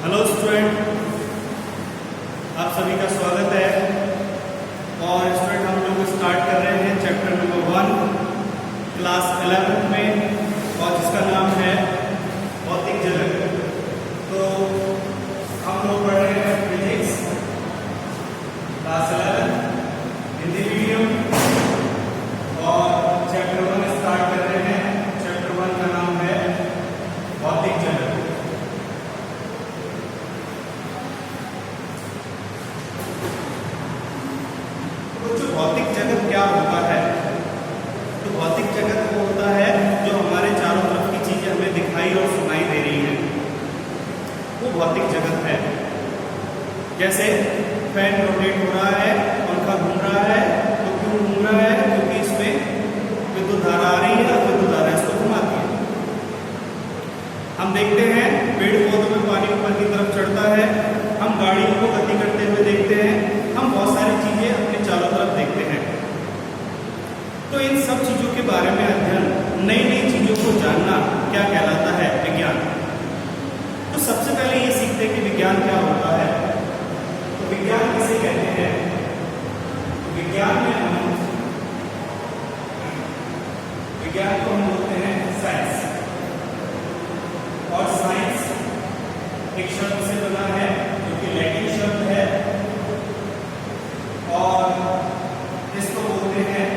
Hello student, आप सभी का स्वागत है। और स्टूडेंट हम लोग स्टार्ट कर रहे हैं चैप्टर नंबर 1 क्लास 11 में, और जिसका नाम है भौतिक जगत। तो हम लोग पढ़ रहे हैं फिजिक्स क्लास 11 हिंदी मीडियम, और चैप्टर 1 स्टार्ट कर रहे हैं। चैप्टर 1 का नाम है भौतिक जगत। भौतिक जगत क्या होता है? तो भौतिक जगत वो होता है जो हमारे चारों तरफ की चीजें हमें दिखाई और सुनाई दे रही हैं, वो भौतिक जगत है। जैसे फैन रोटेट हो रहा है, पंखा घूम रहा है, तो क्यों घूम रहा है? क्योंकि इसमें विद्युत धारा आ रही है और विद्युत धारा इसको घुमाती है। हम देखते हैं पेड़ पौधों में पानी ऊपर की तरफ चढ़ता है, हम गाड़ियों को गति करते हुए देखते हैं, हम बहुत सारी चीजें अपने चारों तरफ देखते हैं। तो इन सब चीजों के बारे में अध्ययन, नई नई चीजों को जानना क्या कहलाता है? विज्ञान। तो सबसे पहले ये सीखते हैं कि विज्ञान क्या होता है। तो विज्ञान किसे कहते हैं? तो विज्ञान को हम बोलते हैं साइंस। और साइंस एक शब्द से बना है जो कि लैटिन शब्द है, और इसको बोलते हैं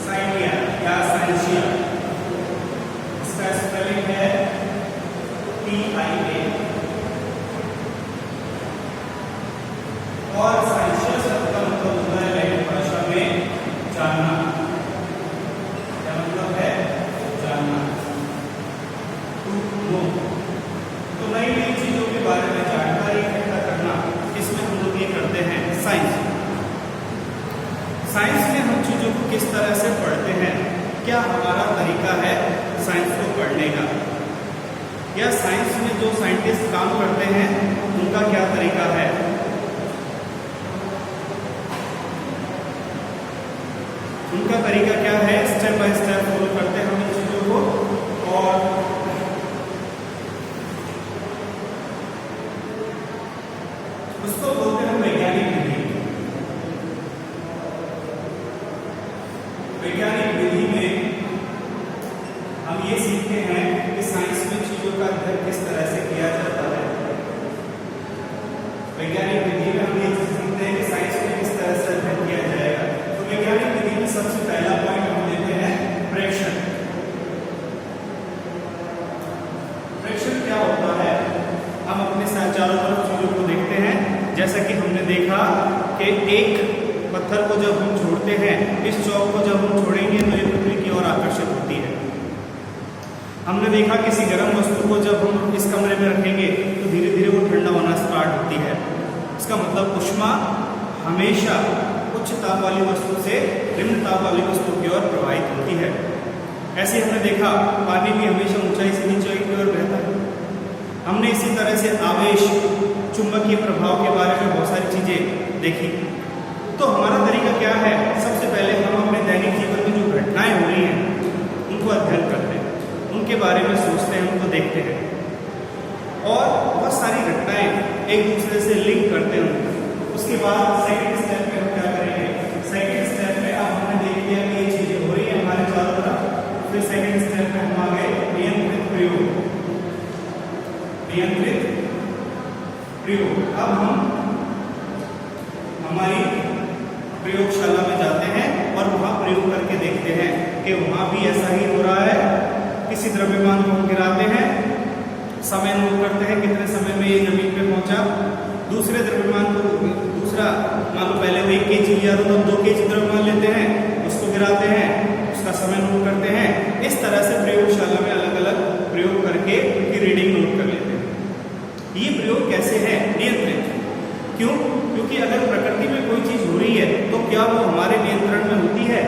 साइंटिया या साइंसिया। इसका स्पेलिंग है TIA। और साइंसिया शब्द का मतलब होता है लैटिन भाषा में जानना। क्या मतलब है? जानना, टू नो। तो नई नई चीजों के बारे में जानकारी इकट्ठा करना, इसमें हम लोग ये करते हैं साइंस। साइंस में हम चीजों को किस तरह से पढ़ते हैं, क्या हमारा तरीका है साइंस को पढ़ने का, या साइंस में जो साइंटिस्ट काम करते हैं उनका क्या तरीका है? उनका तरीका क्या है? स्टेप बाय स्टेप फॉलो करते हैं हम इन चीजों को। और उसको बोलते हैं वैज्ञानिक विधि। वैज्ञानिक विधि में हम ये सीखते हैं कि साइंस में चीजों का अध्ययन किस तरह से किया जाता है। वैज्ञानिक विधि में हम ये सीखते हैं कि साइंस में किस तरह से अध्ययन किया जाएगा। तो वैज्ञानिक विधि में सबसे पहला पॉइंट हम लेते हैं प्रेक्षण। प्रेक्षण क्या होता है? हम अपने चारों तरफ चीजों को देखते हैं। जैसा कि हमने देखा कि एक पत्थर को जब हम छोड़ते हैं, इस चौक को जब हम छोड़ेंगे तो ये पृथ्वी की ओर आकर्षित होती है। हमने देखा किसी गर्म वस्तु को जब हम इस कमरे में रखेंगे तो धीरे धीरे वो ठंडा होना स्टार्ट होती है। इसका मतलब ऊष्मा हमेशा उच्च ताप वाली वस्तु से निम्न ताप वाली वस्तु की ओर प्रवाहित होती है। ऐसे हमने देखा पानी भी हमेशा ऊंचाई से नीचे की ओर बहता है। हमने इसी तरह से आवेश, चुंबकीय प्रभाव के बारे में बहुत सारी चीजें देखी। तो हमारा तरीका क्या है? सबसे पहले हम अपने दैनिक जीवन में जो घटनाएं हो रही हैं उनको अध्ययन करते हैं, उनके बारे में सोचते हैं, उनको देखते हैं, और बहुत सारी घटनाएं एक दूसरे से लिंक करते हैं। उसके बाद सेकंड स्टेप में हम क्या करेंगे? सेकंड स्टेप में अब हमने देख लिया कि ये चीजें हो रही है हमारे चारों तरफ। फिर सेकंड स्टेप में हम आ गए नियंत्रित प्रयोग। नियंत्रित प्रयोग। अब हम हमारी प्रयोगशाला में जाते हैं और वहां प्रयोग करके देखते हैं कि वहां भी ऐसा ही हो रहा है। किसी द्रव्यमान को हम गिराते हैं, समय नोट करते हैं कितने समय में ये जमीन पे पहुंचा। दूसरे द्रव्यमान को, दूसरा मान लो पहले वो 1 kg लिया तो 2 kg द्रव्यमान लेते हैं, उसको गिराते हैं, उसका समय नोट करते हैं। इस तरह से प्रयोगशाला में अलग अलग प्रयोग करके उसकी रीडिंग नोट कर लेते हैं। ये प्रयोग कैसे है? नियंत्रित। क्यों? क्योंकि अगर प्रकृति में कोई चीज हो रही है तो क्या वो हमारे नियंत्रण में होती है?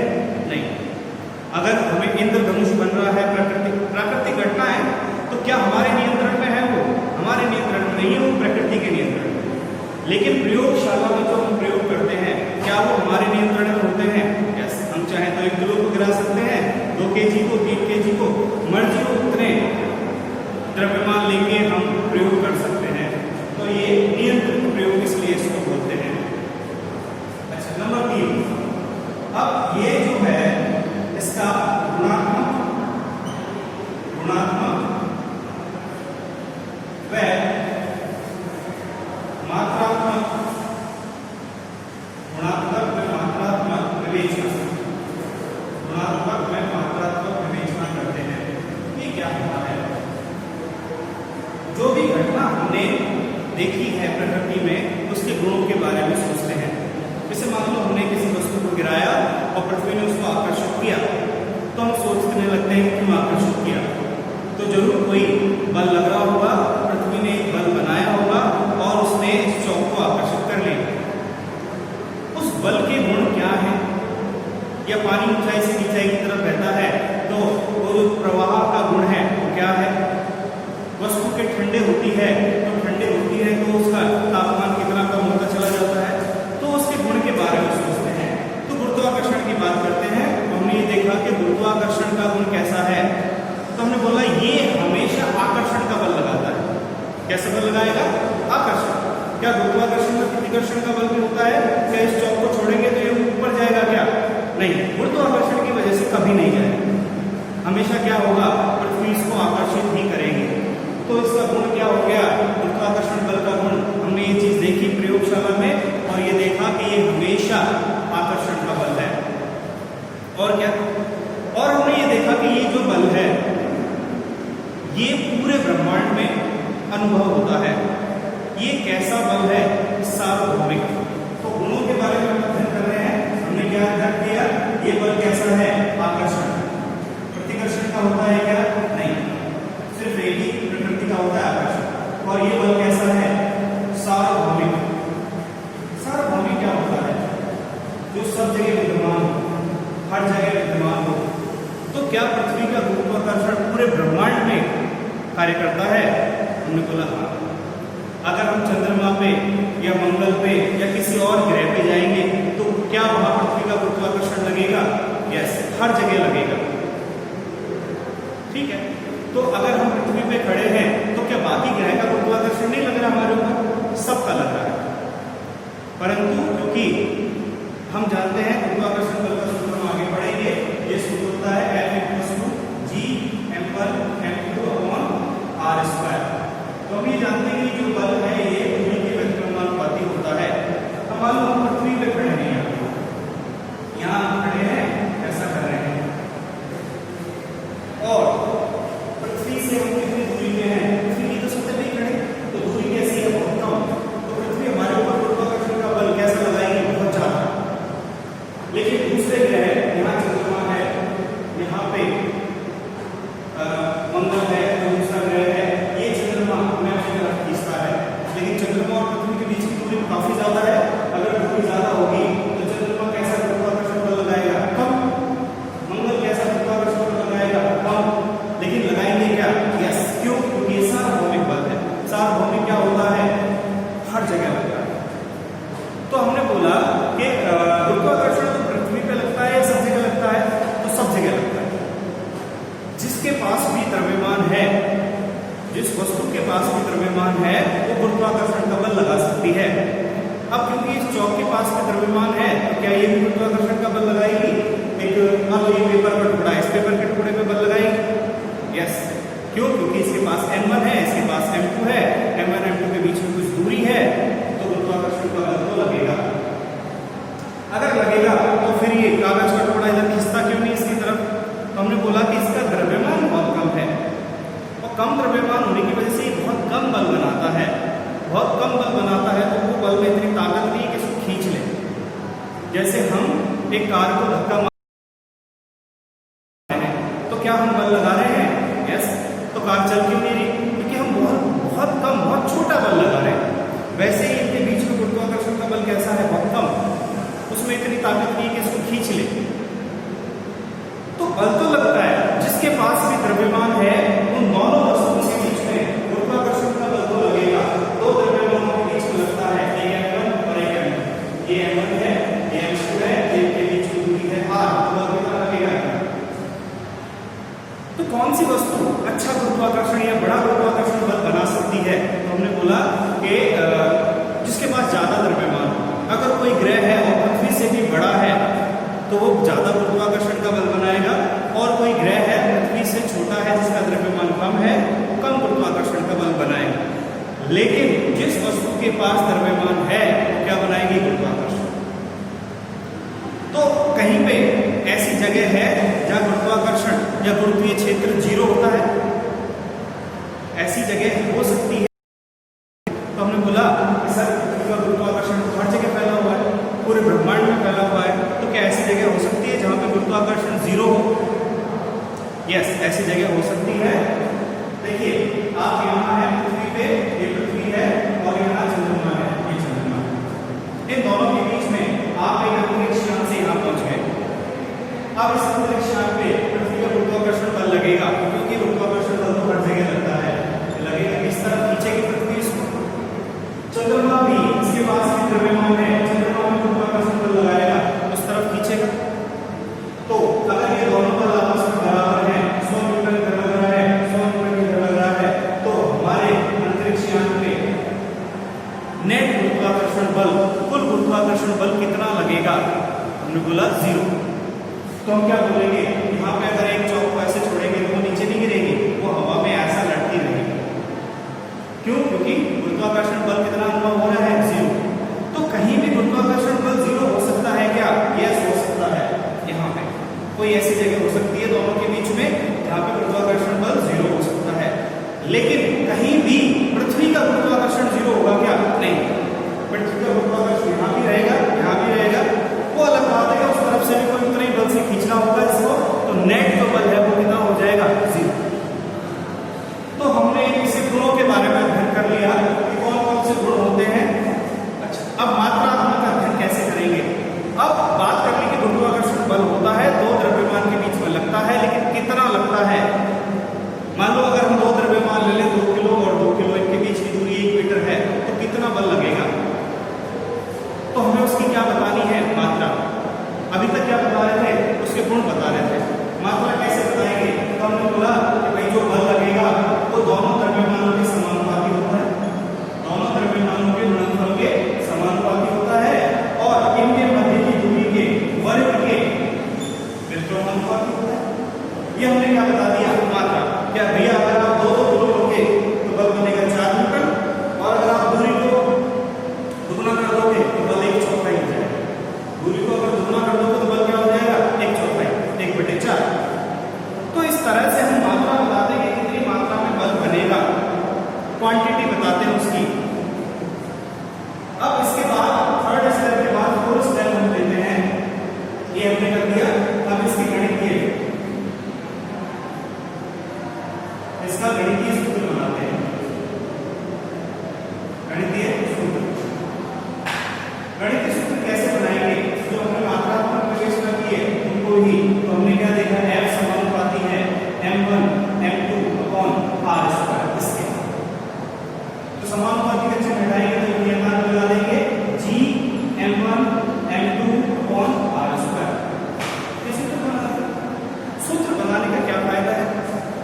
नहीं। अगर हमें इंद्रधनुष बन रहा है, प्राकृतिक घटना है, तो क्या हमारे नियंत्रण में है? वो हमारे नियंत्रण में नहीं है, वो प्रकृति के नियंत्रण में। लेकिन प्रयोगशाला में जो हम प्रयोग करते हैं, क्या वो हमारे नियंत्रण में होते हैं? यस। हम चाहे तो 1 किलो को गिरा सकते हैं, 2 kg को, 3 kg को, मर्जी हो उतने द्रव्यमान लेंगे हम प्रयोग ऋणात्मक व मात्रात्मक विवेचना, गुणात्मक व मात्रात्मक विवेचना करते हैं। ये क्या होता है? जो भी घटना हमने देखी है प्रकृति में, उसके गुणों के बारे में सोचते हैं। जैसे मान लो हमने किसी वस्तु को गिराया और पृथ्वी ने उसको आकर्षित किया, तो हम सोचने लगते हैं क्यों आकर्षित किया। तो जरूर कोई बल लग रहा होगा, पृथ्वी ने एक बल बनाया होगा और उसने इस चौक को आकर्षित कर लिया। उस बल के गुण क्या है? या पानी ऊंचाई से नीचाई की तरफ बहता है तो वो जो प्रवाह का गुण है वो क्या है? वस्तु के ठंडे होती है तो उसका तापमान कितना कम होता चला जाता है, तो उसके गुण के बारे में सोचते हैं। तो गुरुत्वाकर्षण की बात करते हैं, तो हमने ये देखा कि गुरुत्वाकर्षण का गुण कैसा है। तो हमने बोला ये हमेशा आकर्षण का बल लगाता है। कैसे बल लगाएगा? आकर्षण। क्या गुरुत्वाकर्षण में प्रतिकर्षण का बल भी होता है? क्या इस चौक को छोड़ेंगे तो ये ऊपर जाएगा क्या? नहीं, गुरुत्वाकर्षण की वजह से कभी नहीं जाएगा। हमेशा क्या होगा? पृथ्वी इसको आकर्षित ही करेगी। तो इसका गुण क्या हो गया? गुरुत्वाकर्षण बल का गुण। हमने ये चीज देखी प्रयोगशाला में और ये देखा कि ये हमेशा आकर्षण का बल है। और क्या? और हमने ये देखा कि ये जो बल है ये पूरे ब्रह्मांड में अनुभव होता है। ये कैसा बल है? सार्वभौमिक। तो गुणों के बारे में अध्ययन कर रहे हैं। हमने क्या अध्ययन किया? ये बल कैसा है? आकर्षण। प्रतिकर्षण का होता है क्या? नहीं, सिर्फ एक ही प्रकृति का होता है आकर्षण। और ये बल कैसा है? सार्वभौमिक। सार्वभौमिक क्या होता है? जो सब जगह विद्यमान हो, हर जगह विद्यमान हो। तो क्या पृथ्वी का गुरुत्वाकर्षण पूरे ब्रह्मांड में कार्य करता है? हमने बोला हाँ। अगर हम चंद्रमा पे या मंगल पे या किसी और ग्रह पे जाएंगे तो क्या वहां पृथ्वी का गुरुत्वाकर्षण लगेगा? यस, हर जगह लगेगा। ठीक है, तो अगर हम पृथ्वी पे खड़े हैं तो क्या बाकी ग्रह का गुरुत्वाकर्षण नहीं लग रहा हमारे ऊपर? सबका लग रहा है। परंतु क्योंकि हम जानते हैं गुरुत्वाकर्षण बल का सूत्र हम आगे पढ़ेंगे। ये सूत्र होता है F=G(m)(m)(r²). तो हम ये जानते हैं कि जो बल है ये भूमि के व्यतिक्रमानुपाती होता है। अब मान लो हम पृथ्वी पे खड़े हैं, यहाँ खड़े हैं, ऐसा कर रहे हैं, और पृथ्वी से हम कितनी दूरी पे हैं? पृथ्वी की तो सतह पे खड़े, तो दूरी कैसी है? बहुत कम। तो पृथ्वी हमारे ऊपर गुरुत्वाकर्षण का बल कैसा लगाएगी? बहुत ज्यादा। लेकिन दूसरे ग्रह, यहाँ चंद्रमा है, यहाँ पे मंगल है, दूसरा ग्रह है, ये चंद्रमा हमें अपनी तरफ खींचता है। लेकिन चंद्रमा और पृथ्वी के बीच की दूरी काफी ज्यादा है। अगर दूरी ज्यादा होगी तो चंद्रमा कैसा गुरुत्वाकर्षण बल लगाएगा? कम। मंगल कैसा गुरुत्वाकर्षण बल लगाएगा? कम। लेकिन लगाएंगे क्या? यस। क्यों? क्योंकि ये सार्वभौमिक बल है। सार्वभौमिक क्या होता है? हर जगह लगता है। तो हमने बोला कि गुरुत्वाकर्षण तो पृथ्वी पे लगता है, सब जगह लगता है। तो सब जगह लगता है। जिसके पास भी द्रव्यमान है, जिस वस्तु के पास भी द्रव्यमान है, वो गुरुत्वाकर्षण का बल लगा सकती है। अब क्योंकि इस चौक के पास में द्रव्यमान है, तो क्या ये भी गुरुत्वाकर्षण का बल लगाएगी? एक मान लो ये पेपर का टुकड़ा है, इस पेपर के टुकड़े पे बल लगाएगी? यस। क्यों? क्योंकि इसके पास m1 है, इसके पास m2 है, m1 m2 के बीच में कुछ दूरी है, तो गुरुत्वाकर्षण का बल तो लगेगा। अगर लगेगा तो फिर ये कागज का टुकड़ा इधर खिंचता क्यों नहीं इसकी तरफ? तो हमने बोला कि इसका द्रव्यमान बहुत कम है, और कम द्रव्यमान होने की वजह से ये बहुत कम बल बनाता है। बहुत कम बल बनाता है तो वो बल में इतनी ताकत नहीं है कि इसको खींच ले। जैसे हम एक कार को धक्का मार रहे हैं तो क्या हम बल लगा रहे हैं? यस। तो कार चल क्यों नहीं रही? क्योंकि हम बहुत कम, बहुत छोटा बल लगा रहे हैं। वैसे ही इनके बीच में गुरुत्वाकर्षण का बल कैसा है? बहुत कम। उसमें इतनी ताकत नहीं है कि इसको खींच ले। तो बल तो लगता है। जिसके पास भी द्रव्यमान है उन दोनों वस्तुओं के बीच में गुरुत्वाकर्षण का बल तो लगेगा। दो द्रव्यमानों के बीच में लगता है, एक m1 और एक m2। ये m1 है, ये m2 है, इनके बीच की दूरी है r। तो बल कितना लगेगा? तो कौन सी वस्तु अच्छा गुरुत्वाकर्षण या बड़ा गुरुत्वाकर्षण बल बना सकती है? तो हमने बोला कि जिसके पास ज्यादा द्रव्यमान हो। अगर कोई ग्रह है और पृथ्वी से भी बड़ा है तो वो ज्यादा गुरुत्वाकर्षण का बल बनाएगा, और कोई ग्रह है पृथ्वी से छोटा है जिसका द्रव्यमान कम है कम गुरुत्वाकर्षण का बल बनाएगा, लेकिन जिस वस्तु के पास द्रव्यमान है वो क्या बनाएगी? गुरुत्वाकर्षण। तो कहीं पे ऐसी जगह है जहां गुरुत्वाकर्षण या गुरुत्वीय क्षेत्र 0 होता है, ऐसी जगह हो सकती है। तो हमने बोला कि सर पृथ्वी का गुरुत्वाकर्षण हर जगह फैला हुआ है, पूरे ब्रह्मांड में फैला हुआ है, तो क्या ऐसी जगह हो सकती है जहां पे गुरुत्वाकर्षण 0 हो? यस, ऐसी जगह हो सकती है। देखिए आप यहाँ है पृथ्वी पे, ये पृथ्वी है और यहाँ चंद्रमा है, ये चंद्रमा है। इन दोनों के बीच में आप एक अंतरिक्ष यान से यहाँ पहुंच गए। अब इस अंतरिक्ष यान पे पृथ्वी का गुरुत्वाकर्षण बल लगेगा, क्योंकि गुरुत्वाकर्षण बल तो हर जगह लगता है, लगेगा इस तरफ नीचे की पृथ्वी इसको। चंद्रमा भी इसके पास भी द्रव्यमान है, चंद्रमा में गुरुत्वाकर्षण बल लगाएगा, उस तरफ खींचेगा। तो अगर ये दोनों बल आपस में बराबर हैं, 100 न्यूटन इधर लग रहा है, 100 न्यूटन इधर लग रहा है, तो हमारे अंतरिक्ष यान पे नेट गुरुत्वाकर्षण बल, कुल गुरुत्वाकर्षण बल कितना लगेगा? हमने बोला 0। तो हम क्या बोलेंगे? यहाँ पे अगर एक चौक को ऐसे छोड़ेंगे तो वो नीचे नहीं गिरेगी, वो हवा में ऐसा लटकी रहेगी। क्यों? क्योंकि गुरुत्वाकर्षण बल कितना अनुभव हो रहा है? 0। तो कहीं भी गुरुत्वाकर्षण बल 0 हो सकता है क्या? यस, हो सकता है। यहाँ पे कोई ऐसी जगह हो सकती है दोनों के बीच में जहाँ पे गुरुत्वाकर्षण बल 0 हो सकता है, लेकिन कहीं भी पृथ्वी का गुरुत्वाकर्षण 0 होगा क्या? नहीं। पृथ्वी का गुरुत्वाकर्षण यहाँ भी रहेगा, यहाँ भी रहेगा, वो अलग बात है। उस तरफ से भी कोई उतना ही बल से खींचना होगा इसको, तो नेट जो बल है वो कितना हो जाएगा? 0। तो हमने इसे गुणों के बारे में अध्ययन कर लिया कि कौन कौन से गुण होते हैं। अच्छा, अब मात्रात्मक अध्ययन कैसे करेंगे? अब बात कर ली कि गुरुत्वाकर्षण बल होता है, दो द्रव्यमान के बीच में लगता है, लेकिन कितना लगता है? मान लो अगर हम दो द्रव्यमान ले लें, 2 किलो और 2 किलो, इनके बीच की दूरी 1 मीटर है, तो कितना बल लगेगा? तो हमें उसकी क्या बतानी है? मात्रा। अभी तक क्या बता रहे थे? उसके गुण बता रहे थे। मात्रा कैसे बताएंगे? तो हमने बोला कि भाई जो बल लगेगा वो दोनों द्रव्यमानों के समानुपाती होता है, दोनों द्रव्यमानों के गुणनफल के समानुपाती होता है, और इनके मध्य की दूरी के वर्ग के व्युत्क्रमानुपाती होता है। ये हमने क्या बता दिया? मात्रा। क्या भैया अगर आप 2 किलो लोगे तो बल बनेगा 4 न्यूटन, और अगर आप दूरी को दुगना कर दोगे तो बल 1/4 हो जाएगा। दूरी को अगर दुगना कर दोगे तो बल क्या हो जाएगा? 1/4, 1/4। तो इस तरह से हम मात्रा बता देंगे कितनी मात्रा में बल बनेगा, क्वांटिटी बताते हैं उसकी। अब इसके बाद थर्ड स्टेप के बाद फोर्थ स्टेप हम लेते हैं। ये हमने कर दिया, अब इसकी गणितीय, इसका गणितीय सूत्र बनाते हैं। गणितीय सूत्र, गणितीय सूत्र कैसे बनाएंगे? जो हमने मात्रात्मक विवेचना की है उनको ही। तो हमने क्या देखा? F समानुपाती है m1 m2 अपॉन r²। इसके तो समानुपाती का चिन्ह हटाएंगे तो ये मान लगा देंगे g m1 m2 upon r²। ये सूत्र बना। सूत्र बनाने का क्या फायदा है?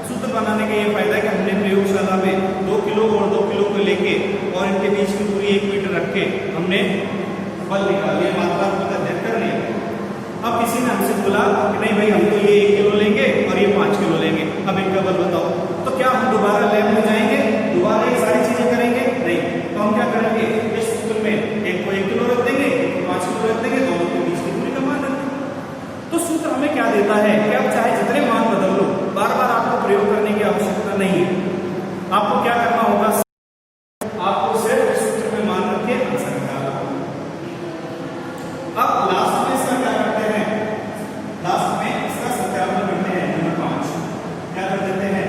सूत्र बनाने का ये फायदा है कि हमने प्रयोगशाला में 2 किलो और 2 किलो को लेके और इनके बीच की दूरी 1 मीटर रख के हमने बल निकाल लिया, मात्रात्मक अध्ययन कर लिया। अब किसी ने हमसे बोला कि नहीं भाई हम तो ये 1 किलो लेंगे और ये 5 किलो लेंगे, अब इनका बल बताओ। तो क्या हम दोबारा लैब में जाएंगे, दोबारा ये सारी चीजें करेंगे? नहीं। तो हम क्या करेंगे? इस सूत्र में एक को 1 किलो रख देंगे, एक को 5 किलो रख देंगे, दोनों के बीच की दूरी का मान रख देंगे। तो सूत्र हमें क्या देता है कि आप चाहे जितने मान बदल लो, बार बार आपको प्रयोग करने की आवश्यकता नहीं है। आपको क्या करना होगा? आपको सिर्फ इस सूत्र में मान रख के आंसर निकालना होगा। अब लास्ट में इसका क्या करते हैं? लास्ट में इसका सत्यापन करते हैं। नंबर 5 क्या कर देते हैं?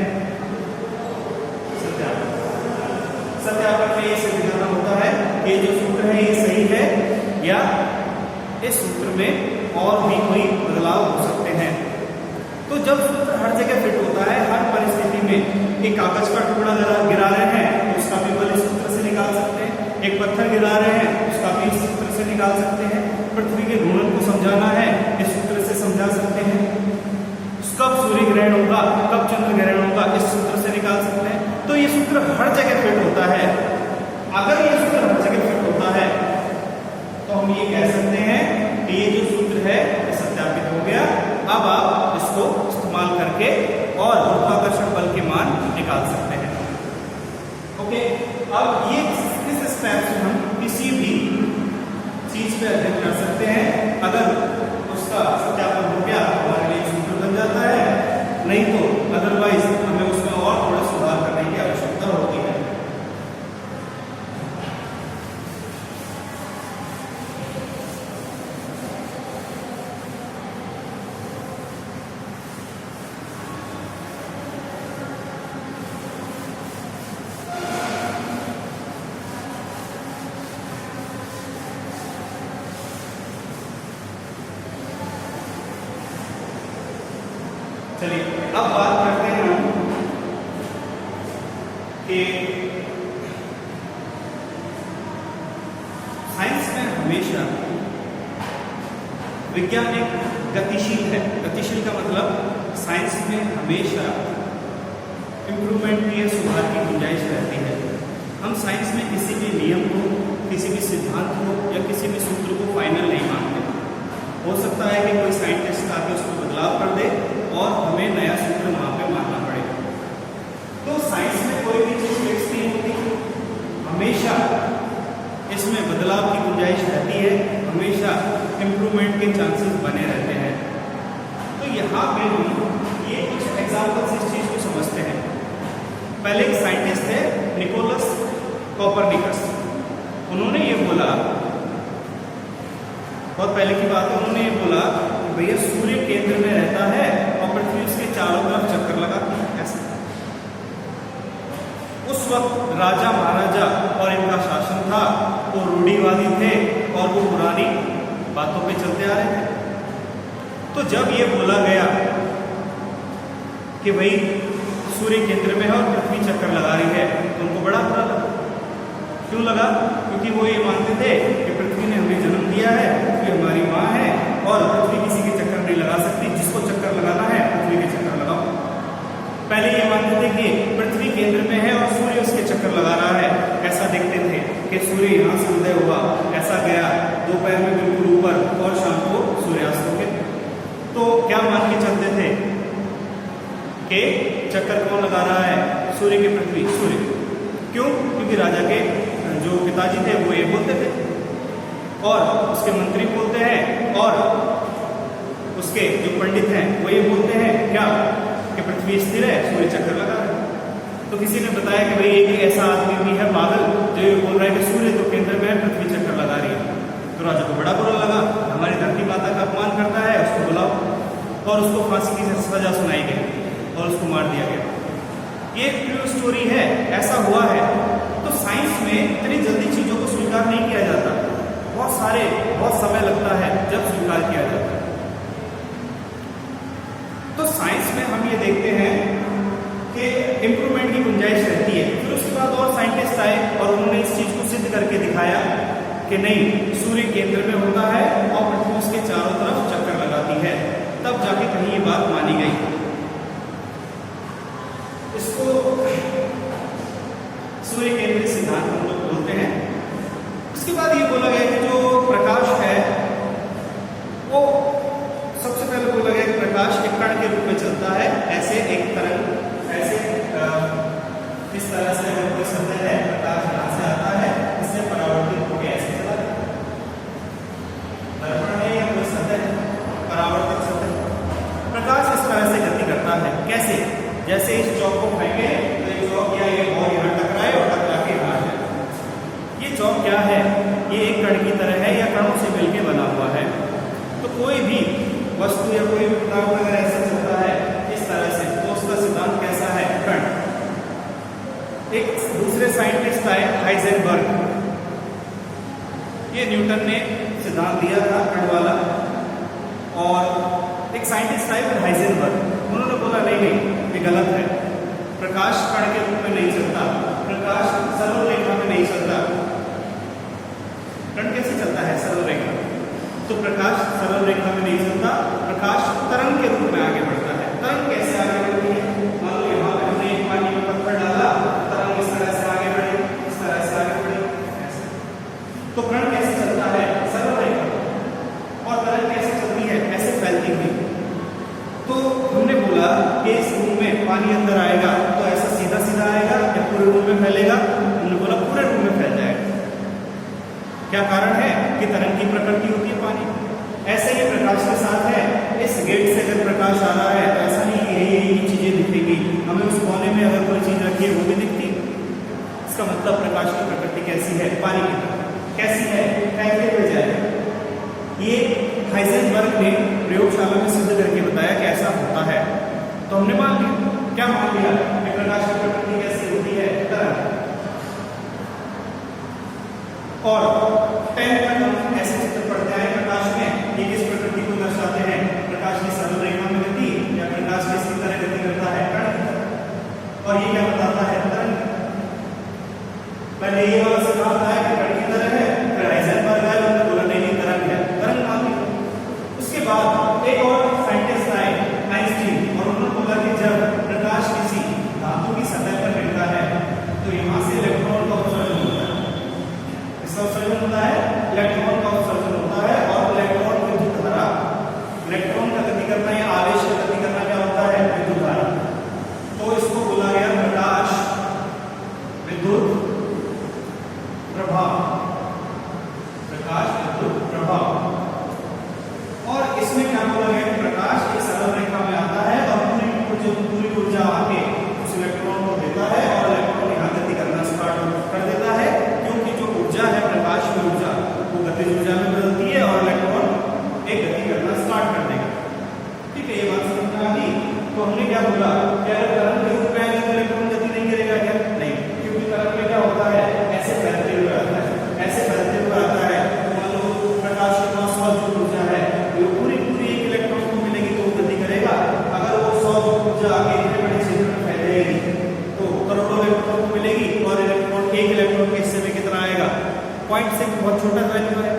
सत्यापन। सत्यापन में ये सिद्ध करना होता है कि जो सूत्र है ये सही है या इस सूत्र में और भी कोई बदलाव हो सकते हैं। तो जब सूत्र हर जगह फिट होता है, हर परिस्थिति में, एक कागज का टुकड़ा गिरा रहे हैं तो उसका भी बल इस सूत्र से निकाल सकते हैं, एक पत्थर गिरा रहे हैं उसका भी इस सूत्र से निकाल सकते हैं, पृथ्वी के घूर्णन को समझाना है इस सूत्र से समझा सकते हैं, कब सूर्य ग्रहण होगा, कब चंद्र ग्रहण होगा, इस सूत्र से निकाल सकते हैं। तो ये सूत्र हर जगह फिट होता है। अगर ये सूत्र हर जगह फिट होता है तो हम ये कह सकते हैं कि ये जो सूत्र है ये सत्यापित हो गया। अब आप इसको इस्तेमाल करके और गुरुत्वाकर्षण निकाल सकते हैं। ओके, अब ये इस स्टेप से हम किसी भी चीज पे अध्ययन कर सकते हैं। अगर उसका सत्यापन हो गया तो हमारे लिए सूत्र बन जाता है, नहीं तो अदरवाइज हमें उसमें और थोड़ा सुधार करने की आवश्यकता होती है। चलिए अब बात करते हैं हम कि साइंस में हमेशा विज्ञान एक गतिशील है। गतिशील का मतलब साइंस में हमेशा इम्प्रूवमेंट की या सुधार की गुंजाइश रहती है। हम साइंस में किसी भी नियम को, किसी भी सिद्धांत को या किसी भी सूत्र को फाइनल नहीं मानते। हो सकता है कि कोई साइंटिस्ट आके उसको बदलाव कर दे और हमें नया सूत्र वहां पे मानना पड़ेगा। तो साइंस में कोई भी चीज फिक्स नहीं होती, हमेशा इसमें बदलाव की गुंजाइश रहती है, हमेशा इम्प्रूवमेंट के चांसेस बने रहते हैं। तो यहाँ पे हम ये कुछ एग्जाम्पल से इस चीज को समझते हैं। पहले एक साइंटिस्ट थे निकोलस कोपरनिकस। उन्होंने ये बोला, बहुत पहले की बात है, उन्होंने ये बोला भैया सूर्य केंद्र में रहता है और पृथ्वी उसके चारों तरफ चक्कर लगाती है। ऐसा उस वक्त राजा महाराजा और इनका शासन था, वो रूढ़िवादी थे और वो पुरानी बातों पे चलते आ रहे थे। तो जब ये बोला गया कि भाई सूर्य केंद्र में है और पृथ्वी चक्कर लगा रही है, तो उनको बड़ा बुरा लगा। क्यों लगा? क्योंकि वो ये मानते थे कि पृथ्वी ने हमें जन्म दिया है, पृथ्वी हमारी माँ है और पृथ्वी किसी के चक्कर नहीं लगा सकती। जिसको चक्कर लगाना है पृथ्वी के चक्कर लगाओ। पहले ये मानते थे कि पृथ्वी केंद्र में है और सूर्य उसके चक्कर लगा रहा है। ऐसा देखते थे कि सूर्य यहाँ से उदय हुआ, ऐसा गया दोपहर में बिल्कुल ऊपर और शाम को सूर्यास्त हो गया। तो क्या मान के चलते थे कि चक्कर कौन लगा रहा है? सूर्य की पृथ्वी, सूर्य। क्यों? क्योंकि राजा के जो पिताजी थे वो ये बोलते थे और उसके मंत्री बोलते हैं और उसके जो पंडित हैं वो ये बोलते हैं क्या कि पृथ्वी स्थिर है, सूर्य चक्कर लगा रहा है। तो किसी ने बताया कि भाई एक ऐसा आदमी भी है पागल जो ये बोल रहा है कि सूर्य तो केंद्र में है, पृथ्वी चक्कर लगा रही है। तो राजा को बड़ा बुरा लगा, हमारी धरती माता का अपमान करता है, उसको बुलाओ। और उसको फांसी की सजा सुनाई गई और उसको मार दिया गया। ये एक ट्रू स्टोरी है, ऐसा हुआ है। तो साइंस में इतनी जल्दी चीजों को स्वीकार नहीं किया जाता, बहुत समय लगता है जब स्वीकार किया जाता है। तो साइंस में हम ये देखते हैं कि इम्प्रूवमेंट की गुंजाइश रहती है। फिर उसके बाद और साइंटिस्ट आए और उन्होंने इस चीज को सिद्ध करके दिखाया कि नहीं, सूर्य केंद्र में होता है और पृथ्वी उसके चारों तरफ चक्कर लगाती है। तब जाके कहीं ये बात मानी गई। इसको सूर्य केंद्रित सिद्धांत हम लोग बोलते हैं। उसके बाद ये बोला गया कि जो प्रकाश है वो सबसे पहले बोला गया कि प्रकाश एक कण के रूप में चलता है। ऐसे एक तरंग, ऐसे इस तरह से अगर कोई सतह है, प्रकाश यहाँ से आता है, इससे परावर्तित होकर ऐसे चला जाता है। दर्पण है या कोई सतह, परावर्तक सतह। प्रकाश इस तरह से गति करता है। कैसे? जैसे इस चौक को फेंके तो ये चौक या ये बॉल यहाँ टकराए और टकरा के यहाँ जाए। ये चौक क्या है? ये एक कण की तरह है या कणों से मिलकर बना हुआ है। तो कोई भी वस्तु या कोई पदार्थ अगर ऐसे चलता है इस तरह से, तो उसका सिद्धांत कैसा है? कण। एक दूसरे साइंटिस्ट आए हाइजेनबर्ग, ये न्यूटन ने सिद्धांत दिया था कण वाला, और एक साइंटिस्ट आए फिर हाइजेनबर्ग, उन्होंने बोला नहीं, ये गलत है। प्रकाश कण के रूप में नहीं चलता, प्रकाश सरल रेखा में नहीं चलता। कण कैसे चलता है? सरल रेखा। तो प्रकाश सरल रेखा में नहीं चलता, प्रकाश तरंग के रूप में आगे बढ़ता है। तरंग कैसे आगे बढ़ती है? मान लो यहाँ पे हमने एक पानी में पत्थर डाला, तरंग इस तरह से आगे बढ़ी, इस तरह से आगे बढ़ी, ऐसे। तो कण कैसे चलता है? सरल रेखा। और तरंग कैसे चलती है? ऐसे फैलती हुई। तो हमने बोला कि इस रूम में पानी अंदर आएगा तो ऐसा सीधा फैलेगा? हमने बोला पूरे रूम में फैल जाएगा। क्या कारण है? कि तरंग की प्रकृति होती है पानी। ऐसे ही प्रकाश के साथ है, इस गेट से अगर प्रकाश आ रहा है तो ऐसा नहीं कि यही चीजें दिखेगी, हमें उस कोने में अगर कोई चीज रखी है वो भी दिखती। इसका मतलब प्रकाश की प्रकृति कैसी है? पानी की तरह। कैसी है? फैलते हुए जाएगा। ये हाइजेनबर्ग ने प्रयोगशाला में सिद्ध करके बताया कि ऐसा होता है। तो हमने मान लिया, क्या मान लिया कि प्रकाश की प्रकृति कैसी होती है? तरंग। और 10 तक हम ऐसे चित्र पढ़ते आए प्रकाश में, ये किस प्रकृति को दर्शाते हैं? प्रकाश की सरल रेखा में गति या प्रकाश किस तरह गति करता है? कण की तरह। और ये क्या बताता है? तरंग। पहले ये वाला सिद्धांत आया कि कण की तरह है, फिर हाइजेनबर्ग आया, उन्होंने बोला नहीं तरंग है, तरंग मान ली। उसके बाद एक और साइंटिस्ट आए, आइंस्टीन, और उन्होंने बोला कि जब प्रकाश किसी धातु की सतह पर गिरता है तो यहाँ से इलेक्ट्रॉन का उत्सर्जन होता है। इसका उत्सर्जन होता है, इलेक्ट्रॉन का उत्सर्जन होता है, और इलेक्ट्रॉन विद्युत धारा, इलेक्ट्रॉन का गति करना या आवेश का गति करना क्या होता है? विद्युत धारा। तो इसको बोला गया प्रकाश विद्युत प्रभाव। प्रकाश विद्युत प्रभाव। और इसमें क्या बोला गया कि प्रकाश एक सरल रेखा में आता है और पूरी ऊर्जा आके उस इलेक्ट्रॉन को देता है, और इलेक्ट्रॉन यहाँ गति करना स्टार्ट कर देता है, क्योंकि जो ऊर्जा है प्रकाश की ऊर्जा वो गतिज ऊर्जा में बदलती है और इलेक्ट्रॉन एक गति करना स्टार्ट कर देगा। ठीक है, ये बात समझ में आ गई। तो हमने क्या बोला कि अगर तरंग के रूप में आएगा तो इलेक्ट्रॉन गति नहीं करेगा क्या? नहीं, क्योंकि तरंग में क्या होता है? ऐसे फैलते हुए आता है, ऐसे फैलते हुए आता है। मान लो प्रकाश के पास 100 जूल ऊर्जा है, तो पूरी एक इलेक्ट्रॉन को मिलेगी तो गति करेगा। अगर वो 100 जूल ऊर्जा आगे इतने बड़े क्षेत्र में फैलेगी तो करोड़ों इलेक्ट्रॉन को मिलेगी, और इलेक्ट्रॉन एक इलेक्ट्रॉन के हिस्से में कितना आएगा? पॉइंट से बहुत छोटा वैल्यू है,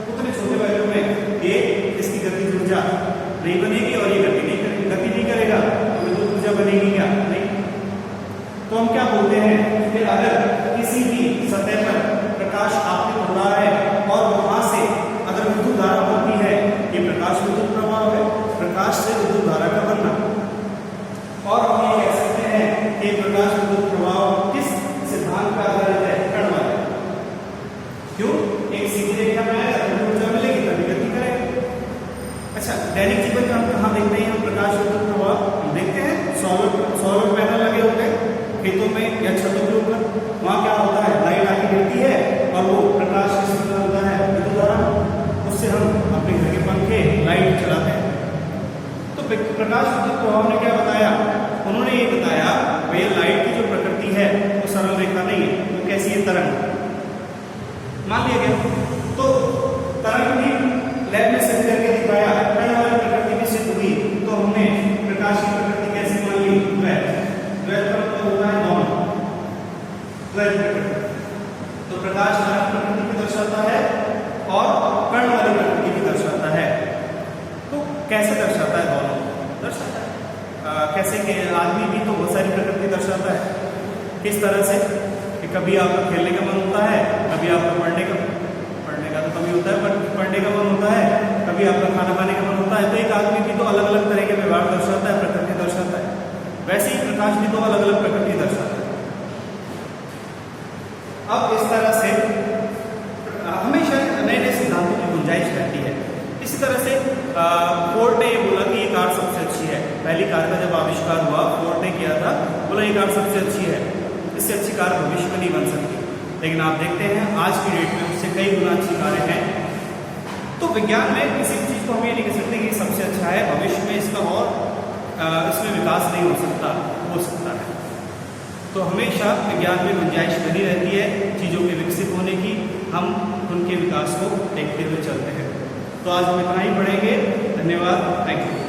उतने छोटे वैल्यू में ये इसकी गतिज ऊर्जा नहीं बनेगी और ये गति नहीं करेगी। गति नहीं करेगा तो विद्युत ऊर्जा बनेगी क्या? नहीं। तो हम क्या बोलते हैं कि अगर किसी भी सतह पर प्रकाश आपतित हो रहा है और वहां से अगर विद्युत धारा बनती है, ये प्रकाश विद्युत प्रभाव है, प्रकाश से विद्युत धारा का बनना। और हम ये कह सकते हैं कि प्रकाश विद्युत प्रभाव किस सिद्धांत पर आधारित है? कण वाले। क्यों? एक सीधी रेखा में आएगा तो ऊर्जा मिलेगी तभी गति करेगा। अच्छा, दैनिक जीवन में हम कहाँ देखते हैं? हम प्रकाश विद्युत प्रभाव हम देखते हैं सोलर पैनल लगे होते हैं खेतों में या छतों के ऊपर। वहाँ क्या होता है? लाइट आके गिरती है और वो प्रकाश किस तरह होता है? विद्युत धारा। उससे हम अपने घर के पंखे लाइट चलाते हैं। तो प्रकाश विद्युत प्रभाव ने क्या बताया? उन्होंने ये बताया भाई लाइट की जो प्रकृति है वो सरल रेखा नहीं है, वो कैसी है? तरंग। मान लिया गया। तो तरंग भी लैब में सिद्ध करके दिखाया, कण वाली प्रकृति भी सिद्ध हुई। तो हमने प्रकाश की प्रकृति कैसे मान ली? द्वैत का मतलब होता है दोनों, द्वैत प्रकृति। तो प्रकाश तरंग प्रकृति को दर्शाता है और कण वाली प्रकृति भी दर्शाता है। तो कैसे दर्शाता है? दोनों दर्शाता है। कैसे कि आदमी भी तो बहुत सारी प्रकृति दर्शाता है। किस तरह से? कि कभी आपका खेलने का मन होता है, कभी आपका पढ़ने का तो कभी होता है, पर पढ़ने का मन होता है, कभी आपका खाना खाने का मन होता है। तो एक आदमी भी तो अलग अलग तरह के व्यवहार दर्शाता है, प्रकृति दर्शाता है। वैसे ही प्रकाश भी तो अलग अलग प्रकृति दर्शाता है। अब इस तरह से हमेशा नए नए सिद्धांतों की गुंजाइश रहती है। इसी तरह से फोर्ड ने बोला कि ये कार सबसे अच्छी है। पहली कार का जब आविष्कार हुआ, फोर्ड ने किया था, बोला ये कार सबसे अच्छी है, इससे अच्छी कार भविष्य में नहीं बन सकती। लेकिन आप देखते हैं आज की डेट में उससे कई गुना अच्छी कारें हैं। तो विज्ञान में किसी भी चीज़ को हम ये नहीं कह सकते कि सबसे अच्छा है, भविष्य में इसका और इसमें विकास नहीं हो सकता, हो सकता है। तो हमेशा विज्ञान में गुंजाइश बनी रहती है चीज़ों के विकसित होने की, हम उनके विकास को देखते हुए चलते हैं। तो आज हम इतना ही पढ़ेंगे। धन्यवाद, थैंक यू।